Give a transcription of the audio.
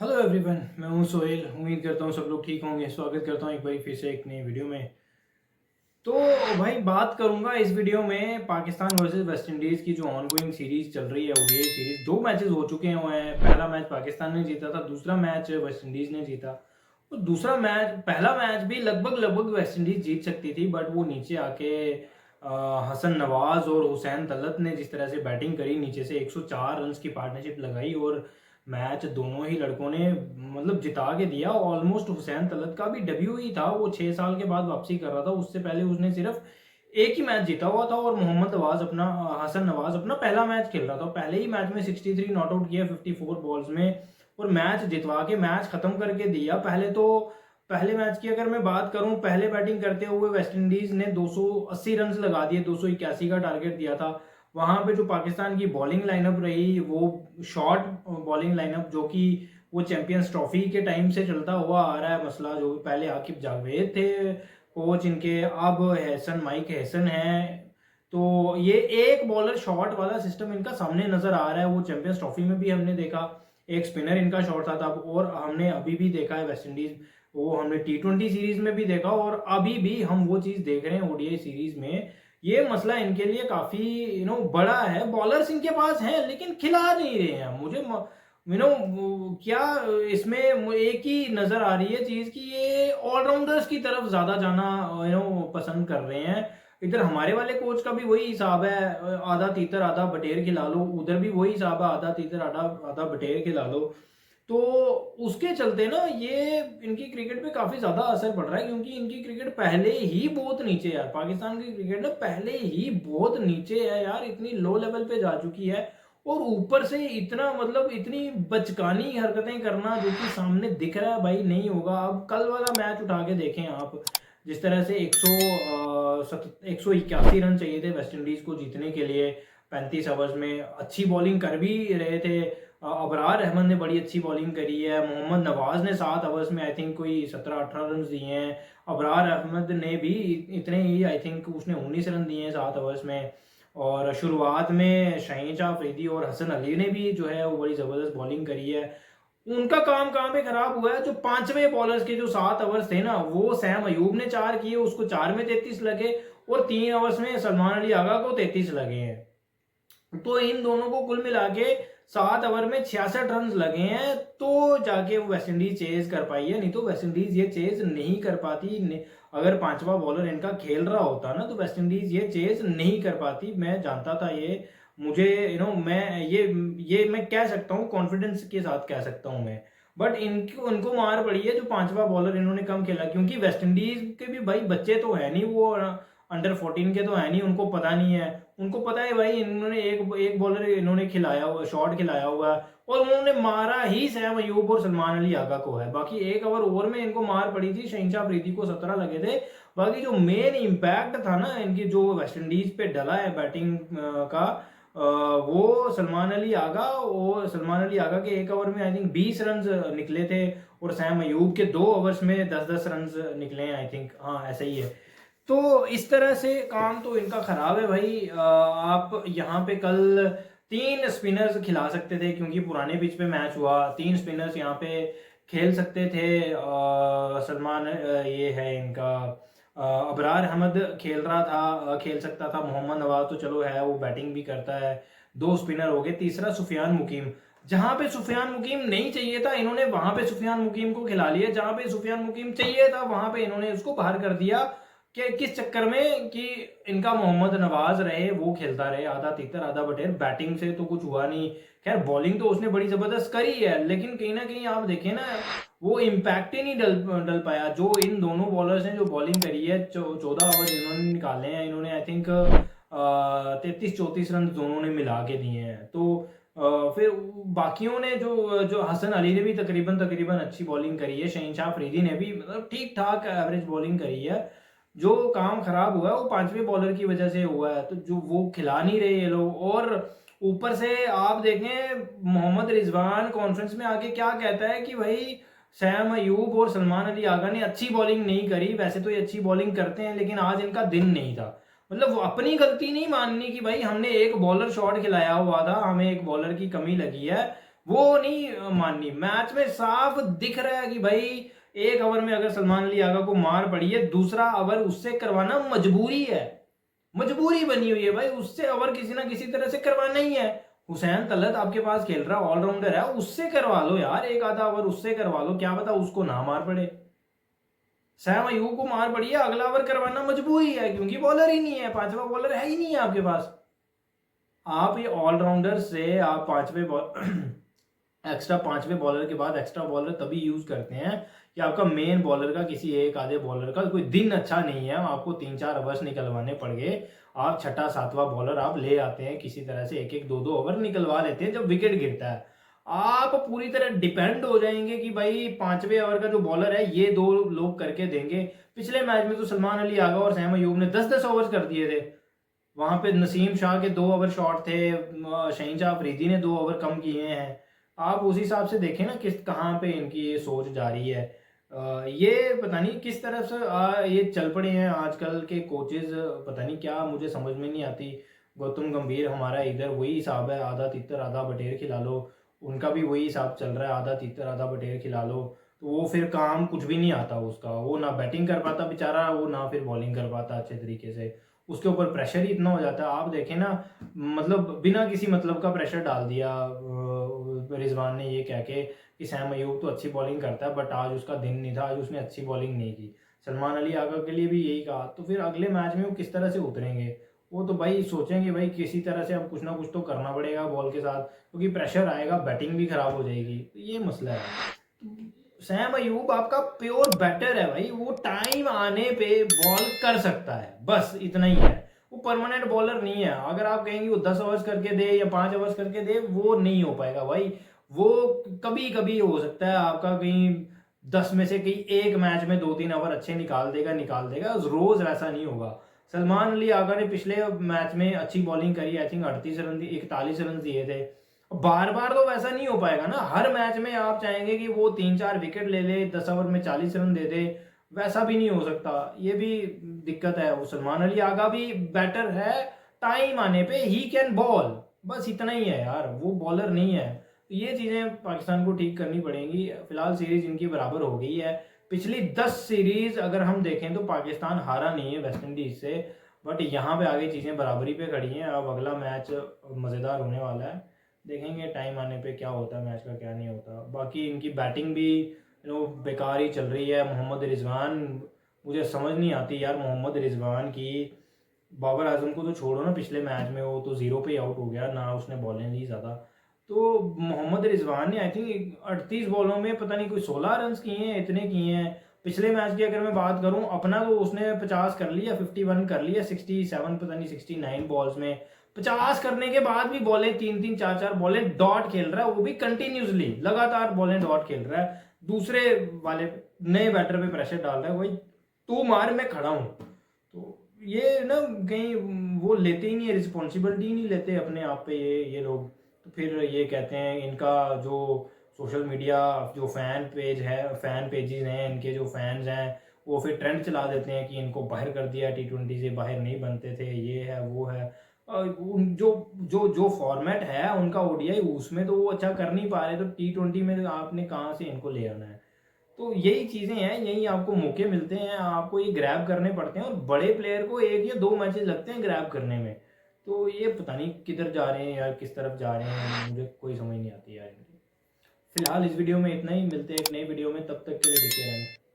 Hello everyone, मैं हूं सोहेल। उम्मीद करता हूं सब लोग ठीक होंगे। स्वागत करता हूं एक बार फिर से एक नई वीडियो में। तो भाई बात करूंगा इस वीडियो में पाकिस्तान वर्सेस वेस्ट इंडीज़ की जो ऑनगोइंग सीरीज चल रही है, ओडीआई सीरीज। दो मैचेस हो चुके हैं। पहला मैच पाकिस्तान ने जीता था, दूसरा मैच वेस्ट इंडीज़ ने जीता। और दूसरा मैच, पहला मैच भी लगभग लगभग वेस्ट इंडीज़ जीत सकती थी, बट वो नीचे आके हसन नवाज और हुसैन तलत ने जिस तरह से बैटिंग करी, नीचे से 104 रन की पार्टनरशिप लगाई और मैच दोनों ही लड़कों ने मतलब जिता के दिया। ऑलमोस्ट हुसैन तलत का भी डेब्यू ही था, वो 6 साल के बाद वापसी कर रहा था। उससे पहले उसने सिर्फ एक ही मैच जीता हुआ था और मोहम्मद नवाज अपना हसन नवाज अपना पहला मैच खेल रहा था। पहले ही मैच में 63 नॉट आउट किया 54 बॉल्स में और मैच जितवा के मैच खत्म करके दिया। पहले मैच की अगर मैं बात करूं, पहले बैटिंग करते हुए वेस्ट इंडीज ने 280 रन लगा दिए, 281 का टारगेट दिया था। वहां पे जो पाकिस्तान की बॉलिंग लाइनअप रही, वो शॉर्ट बॉलिंग लाइनअप, जो कि वो चैंपियंस ट्रॉफी के टाइम से चलता हुआ आ रहा है मसला। जो पहले आकिब जावेद थे कोच इनके, अब हैसन माइक हैसन है। तो ये एक बॉलर शॉट वाला सिस्टम इनका सामने नजर आ रहा है। वो चैंपियंस ट्रॉफी में भी हमने देखा, एक स्पिनर इनका शॉट था तब, और हमने अभी भी देखा है वेस्ट इंडीज, वो हमने T20 सीरीज में भी देखा और अभी भी हम वो चीज देख रहे हैं ओडीआई सीरीज में। ये मसला इनके लिए काफी बड़ा है। बॉलर्स इनके पास हैं लेकिन खिला नहीं रहे हैं। मुझे क्या इसमें एक ही नजर आ रही है चीज कि ये ऑलराउंडर्स की तरफ ज्यादा जाना पसंद कर रहे हैं। इधर हमारे वाले कोच का भी वही हिसाब है, आधा तीतर आधा बटेर खिला लो। उधर भी वही हिसाब है, आधा तीतर आधा आधा बटेर खिला लो। तो उसके चलते ना ये इनकी क्रिकेट पे काफी ज्यादा असर पड़ रहा है, क्योंकि इनकी क्रिकेट पहले ही बहुत नीचे है यार। पाकिस्तान की क्रिकेट ना पहले ही बहुत नीचे है यार, इतनी लो लेवल पे जा चुकी है। और ऊपर से इतना मतलब इतनी बचकानी हरकतें करना, जो कि सामने दिख रहा है भाई नहीं होगा। अब कल वाला मैच उठा के देखें आप, जिस तरह से 181 रन चाहिए थे वेस्ट इंडीज को जीतने के लिए 35 ओवर्स में। अच्छी बॉलिंग कर भी रहे थे। अबरार अहमद ने बड़ी अच्छी बॉलिंग करी है। मोहम्मद नवाज ने 7 ओवर्स में आई थिंक कोई 17-18 रन दिए हैं। अबरार अहमद ने भी इतने ही, आई थिंक उसने 19 रन दिए हैं 7 ओवर्स में। और शुरुआत में शाहीन शाह अफरीदी और हसन अली ने भी जो है वो बड़ी ज़बरदस्त बॉलिंग करी है। उनका काम कहाँ पे खराब हुआ है, जो पांचवें बॉलर्स के जो 7 ओवर्स थे ना, वो सैम अयूब ने 4 किए, उसको 4 में 33 लगे, और 3 ओवर्स में सलमान अली आगा को 33 लगे हैं। तो इन दोनों को कुल मिला के 7 ओवर में 66 रन लगे हैं, तो जाके वो वेस्ट इंडीज चेज कर पाई है। नहीं तो वेस्ट इंडीज ये चेज नहीं कर पाती। अगर पांचवा बॉलर इनका खेल रहा होता ना, तो वेस्ट इंडीज ये चेज नहीं कर पाती। मैं जानता था ये, मुझे मैं ये मैं कह सकता हूँ, कॉन्फिडेंस के साथ कह सकता हूँ मैं। बट इनको उनको मार पड़ी है जो पांचवा बॉलर इन्होंने कम खेला, क्योंकि वेस्ट इंडीज के भी भाई बच्चे तो है नहीं, वो अंडर 14 के तो है नहीं, उनको पता नहीं है। उनको पता है भाई इन्होंने एक एक बॉलर इन्होंने खिलाया हुआ, शॉट खिलाया हुआ है, और उन्होंने मारा ही सैम अयूब और सलमान अली आगा को है। बाकी एक ओवर में इनको मार पड़ी थी, शहनशाह अफरीदी को 17 लगे थे। बाकी जो मेन इम्पैक्ट था ना इनकी, जो वेस्ट इंडीज पे डला है बैटिंग का, वो सलमान अली आगा के एक ओवर में आई थिंक 20 रन निकले थे, और सैम अयूब के 2 ओवर्स में 10-10 रन निकले हैं आई थिंक। हाँ ऐसा ही है। तो इस तरह से काम तो इनका खराब है भाई। आप यहाँ पे कल 3 स्पिनर्स खिला सकते थे, क्योंकि पुराने पिच पे मैच हुआ। 3 स्पिनर्स यहाँ पे खेल सकते थे। ये है इनका अबरार अहमद खेल रहा था, खेल सकता था। मोहम्मद नवाज तो चलो है, वो बैटिंग भी करता है। 2 स्पिनर हो गए। तीसरा सुफियान मुकीम, जहां पे सुफियान मुकीम नहीं चाहिए था इन्होंने वहां पे सुफियान मुकीम को खिला लिया। जहां पे सुफियान मुकीम चाहिए था वहां पे इन्होंने उसको बाहर कर दिया। कि किस चक्कर में कि इनका मोहम्मद नवाज रहे, वो खेलता रहे आधा तीतर आधा बटेर। बैटिंग से तो कुछ हुआ नहीं। खैर बॉलिंग तो उसने बड़ी जबरदस्त करी है, लेकिन कहीं ना कहीं आप देखें ना, वो इम्पैक्ट ही नहीं डल पाया। जो इन दोनों बॉलर्स ने जो बॉलिंग करी है, 14 ओवर इन्होंने निकाले हैं। इन्होंने आई थिंक 33-34 रन दोनों ने मिला के दिए हैं। तो फिर बाकियों ने जो जो हसन अली ने भी तकरीबन तकरीबन अच्छी बॉलिंग करी है। शहनशाह अफरीदी ने भी मतलब ठीक ठाक एवरेज बॉलिंग करी है। जो काम खराब हुआ है वो पांचवें बॉलर की वजह से हुआ है, तो जो वो खिला नहीं रहे ये लोग। और ऊपर से आप देखें, मोहम्मद रिजवान कॉन्फ्रेंस में आके क्या कहता है कि भाई सैम अयूब और सलमान अली आगा ने अच्छी बॉलिंग नहीं करी। वैसे तो ये अच्छी बॉलिंग करते हैं, लेकिन आज इनका दिन नहीं था। मतलब वो अपनी गलती नहीं माननी कि भाई हमने एक बॉलर शॉट खिलाया हुआ था, हमें एक बॉलर की कमी लगी है, वो नहीं माननी। मैच में साफ दिख रहा है कि भाई एक ओवर में अगर सलमान अली आगा को मार पड़ी है, दूसरा ओवर उससे करवाना मजबूरी है, मजबूरी बनी हुई है भाई, उससे ओवर किसी ना किसी तरह से करवाना ही है। हुसैन तलत आपके पास खेल रहा ऑलराउंडर है, उससे करवा लो यार, एक आधा ओवर उससे करवा लो, क्या पता उसको ना मार पड़े। सैम अयूब को मार पड़ी है, अगला ओवर करवाना मजबूरी है, क्योंकि बॉलर ही नहीं है, पांचवा बॉलर है ही नहीं है आपके पास। आप ये ऑलराउंडर से आप पांचवे बॉल एक्स्ट्रा पांचवें बॉलर के बाद एक्स्ट्रा बॉलर तभी यूज करते हैं कि आपका मेन बॉलर का किसी एक आधे बॉलर का कोई दिन अच्छा नहीं है, आपको 3-4 ओवर्स निकलवाने पड़ गए, आप छठा सातवां बॉलर आप ले आते हैं, किसी तरह से एक एक दो दो ओवर निकलवा लेते हैं जब विकेट गिरता है। आप पूरी तरह डिपेंड हो जाएंगे कि भाई पांचवें ओवर का जो बॉलर है ये दो लोग करके देंगे। पिछले मैच में तो सलमान अली आगा और सैम अयूब ने 10-10 ओवर कर दिए थे, वहां पे नसीम शाह के 2 ओवर शॉर्ट थे, शहीन शाह अफरीदी ने 2 ओवर कम किए हैं। आप उस हिसाब से देखें ना किस कहाँ पे इनकी ये सोच जा रही है। ये पता नहीं किस तरफ से ये चल पड़े हैं आजकल के कोचेज, पता नहीं क्या मुझे समझ में नहीं आती। गौतम गंभीर हमारा इधर वही हिसाब है, आधा तितर आधा बटेर खिला लो, उनका भी वही हिसाब चल रहा है, आधा तितर आधा बटेर खिला लो। तो वो फिर काम कुछ भी नहीं आता उसका, वो ना बैटिंग कर पाता बेचारा, वो ना फिर बॉलिंग कर पाता अच्छे तरीके से, उसके ऊपर प्रेशर ही इतना हो जाता है। आप देखें ना, मतलब बिना किसी मतलब का प्रेशर डाल दिया रिजवान ने, ये कह के कि सैम अयूब तो अच्छी बॉलिंग करता है बट आज उसका दिन नहीं था, आज उसने अच्छी बॉलिंग नहीं की। सलमान अली आगा के लिए भी यही कहा, तो फिर अगले मैच में वो किस तरह से उतरेंगे? वो तो भाई सोचेंगे भाई किसी तरह से अब कुछ ना कुछ तो करना पड़ेगा बॉल के साथ, क्योंकि प्रेशर आएगा, बैटिंग भी खराब हो जाएगी, तो ये मसला है। सैम अयूब आपका प्योर बैटर है भाई, वो टाइम आने पे बॉल कर सकता है, बस इतना ही है। वो परमानेंट बॉलर नहीं है। अगर आप कहेंगे वो 10 ओवर्स करके दे या 5 ओवर्स करके दे, वो नहीं हो पाएगा भाई। वो कभी कभी हो सकता है आपका कहीं 10 में से कहीं एक मैच में 2-3 ओवर अच्छे निकाल देगा, रोज वैसा नहीं होगा। सलमान अली आगा ने पिछले मैच में अच्छी बॉलिंग करी, आई थिंक 38 रन 41 रन दिए थे। बार बार तो वैसा नहीं हो पाएगा ना, हर मैच में आप चाहेंगे कि वो 3-4 विकेट ले ले, 10 ओवर में 40 रन दे दे, वैसा भी नहीं हो सकता, ये भी दिक्कत है। वो सलमान अली आगा भी बैटर है, टाइम आने पे ही कैन बॉल, बस इतना ही है यार, वो बॉलर नहीं है। तो ये चीजें पाकिस्तान को ठीक करनी पड़ेंगी। फिलहाल सीरीज इनकी बराबर हो गई है, पिछली 10 सीरीज अगर हम देखें तो पाकिस्तान हारा नहीं है वेस्ट इंडीज से, बट यहाँ पे आगे चीजें बराबरी पे खड़ी हैं। अब अगला मैच मजेदार होने वाला है, देखेंगे टाइम आने पे क्या होता है मैच का, क्या नहीं होता। बाकी इनकी बैटिंग भी बेकार ही चल रही है। मोहम्मद रिजवान, मुझे समझ नहीं आती यार मोहम्मद रिजवान की। बाबर आजम को तो छोड़ो ना, पिछले मैच में वो तो जीरो पे आउट हो गया ना, उसने बॉलें दी ज़्यादा। तो मोहम्मद रिजवान ने आई थिंक 38 बॉलों में पता नहीं कोई 16 रन किए हैं, इतने किए हैं। पिछले मैच की अगर मैं बात करूं अपना, तो उसने 50 कर लिया, 51 कर लिया, 67 पता नहीं 69 बॉल्स में 50 करने के बाद भी बॉलें 3-3 4-4 बॉलें डॉट खेल रहा है, वो भी कंटिन्यूसली लगातार बॉलें डॉट खेल रहा है। दूसरे वाले नए बैटर पे प्रेशर डाल रहा है, भाई तू मार मैं खड़ा हूं। तो ये ना कहीं वो लेते ही नहीं है, रिस्पॉन्सिबिलिटी नहीं लेते अपने आप पे ये लोग। तो फिर ये कहते हैं इनका जो सोशल मीडिया जो फैन पेजेस हैं, इनके जो फैंस हैं, वो फिर ट्रेंड चला देते हैं कि इनको बाहर कर दिया, T20 से बाहर नहीं बनते थे, ये है वो है। जो जो जो फॉर्मेट है उनका ओडीआई, उसमें तो वो अच्छा कर नहीं पा रहे, तो T20 में आपने कहाँ से इनको ले आना है? तो यही चीजें हैं, यही आपको मौके मिलते हैं, आपको ये ग्रैब करने पड़ते हैं, और बड़े प्लेयर को 1 या 2 मैचेस लगते हैं ग्रैब करने में। तो ये पता नहीं किधर जा रहे हैं यार, किस तरफ जा रहे हैं, मुझे कोई समझ नहीं आती यार इनकी। फिलहाल इस वीडियो में इतना ही, मिलते हैं एक नई वीडियो में, तब तक के लिए टेक केयर।